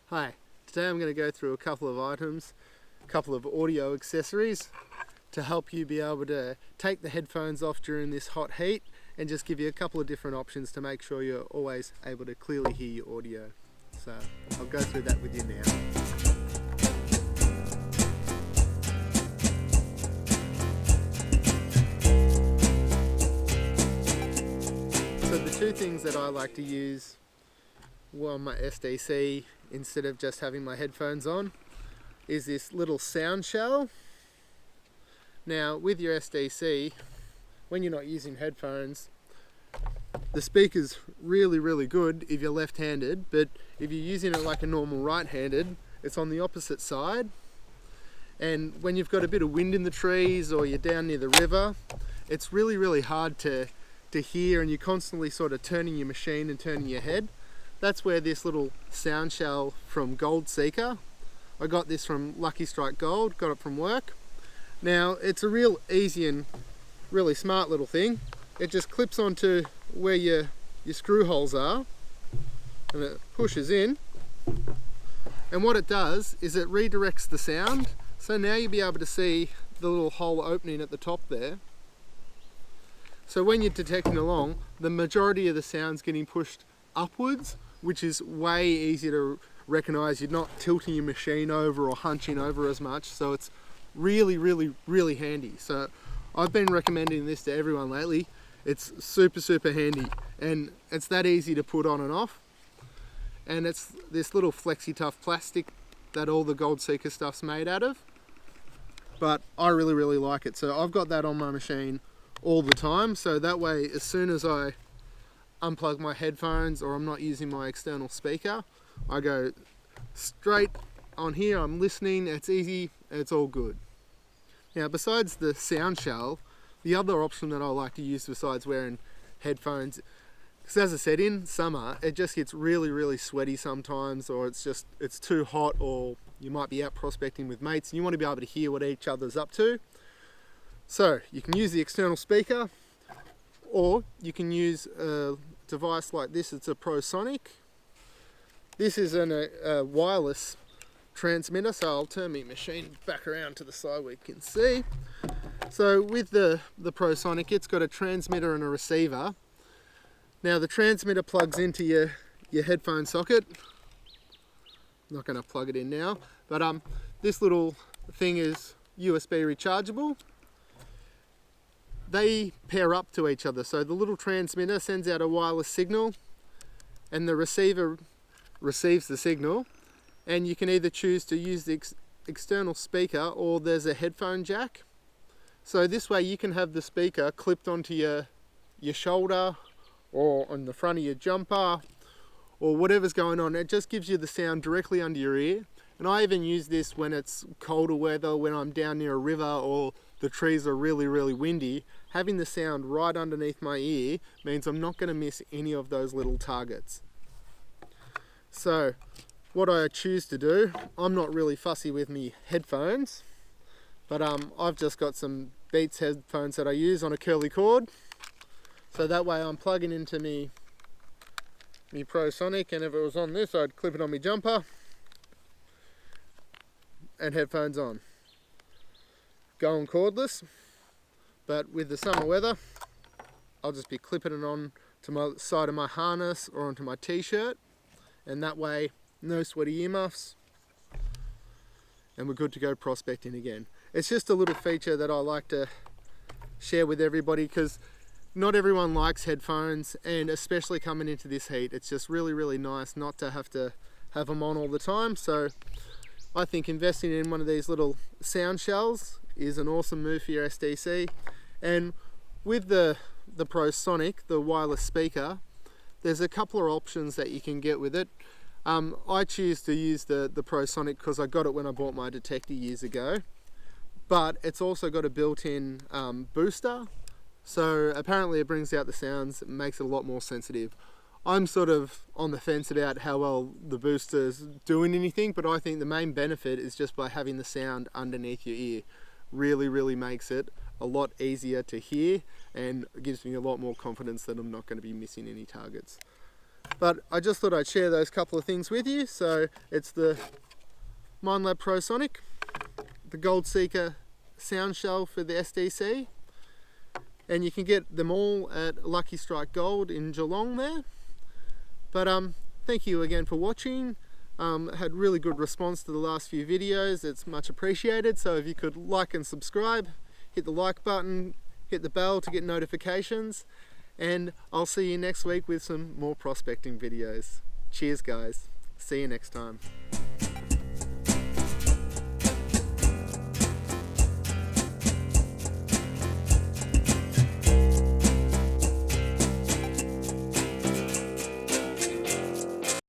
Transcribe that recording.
Hi, today I'm going to go through a couple of items, a couple of audio accessories to help you be able to take the headphones off during this hot heat and just give you a couple of different options to make sure you're always able to clearly hear your audio. So I'll go through that with you now. So the two things that I like to use on my SDC instead of just having my headphones on is this little sound shell. Now with your SDC, when you're not using headphones, the speaker's really good if you're left-handed, but if you're using it like a normal right-handed, it's on the opposite side. And when you've got a bit of wind in the trees or you're down near the river, it's really hard to hear, and you're constantly sort of turning your machine and turning your head. That's where this little sound shell from Goldseekr, I got this from Lucky Strike Gold, got it from work. Now it's a real easy and really smart little thing. It just clips onto where your screw holes are and it pushes in, and what it does is it redirects the sound, so now you'll be able to see the little hole opening at the top there. So when you're detecting along, the majority of the sound's getting pushed upwards, which is way easier to recognize. You're not tilting your machine over or hunching over as much, so it's really handy. So I've been recommending this to everyone lately. It's super handy, and it's that easy to put on and off. And it's this little flexi tough plastic that all the Goldseekr stuff's made out of. But I really like it. So I've got that on my machine all the time, so that way as soon as I unplug my headphones or I'm not using my external speaker, I go straight on here, I'm listening, it's easy, it's all good. Now besides the sound shell, the other option that I like to use besides wearing headphones, because as I said, in summer it just gets really sweaty sometimes, or it's too hot, or you might be out prospecting with mates and you want to be able to hear what each other's up to. So you can use the external speaker, or you can use a device like this. It's a ProSonic. This is a wireless transmitter, so I'll turn my machine back around to the side where you can see. So with the ProSonic, it's got a transmitter and a receiver. Now the transmitter plugs into your headphone socket. I'm not going to plug it in now, but this little thing is USB rechargeable. They pair up to each other, so the little transmitter sends out a wireless signal and the receiver receives the signal, and you can either choose to use the external speaker, or there's a headphone jack. So this way you can have the speaker clipped onto your shoulder or on the front of your jumper or whatever's going on. It just gives you the sound directly under your ear. And I even use this when it's colder weather, when I'm down near a river or the trees are really windy. Having the sound right underneath my ear means I'm not going to miss any of those little targets. So what I choose to do, I'm not really fussy with me headphones, but I've just got some Beats headphones that I use on a curly cord. So that way I'm plugging into me ProSonic, and if it was on this, I'd clip it on my jumper and headphones on. Going cordless, but with the summer weather, I'll just be clipping it on to my side of my harness or onto my t-shirt, and that way no sweaty earmuffs, and we're good to go prospecting again. It's just a little feature that I like to share with everybody, because not everyone likes headphones, and especially coming into this heat, it's just really nice not to have them on all the time. So I think investing in one of these little sound shells is an awesome move for your SDC. And with the ProSonic, the wireless speaker, there's a couple of options that you can get with it. I choose to use the ProSonic because I got it when I bought my detector years ago, but it's also got a built-in booster, so apparently it brings out the sounds, it makes it a lot more sensitive. I'm sort of on the fence about how well the booster's doing anything, but I think the main benefit is just by having the sound underneath your ear. Really makes it a lot easier to hear and gives me a lot more confidence that I'm not going to be missing any targets. But I just thought I'd share those couple of things with you. So it's the Minelab ProSonic, the Goldseekr sound shell for the SDC, and you can get them all at Lucky Strike Gold in Geelong there. But thank you again for watching. Had really good response to the last few videos. It's much appreciated. So if you could like and subscribe, hit the like button, hit the bell to get notifications, and I'll see you next week with some more prospecting videos. Cheers guys, see you next time.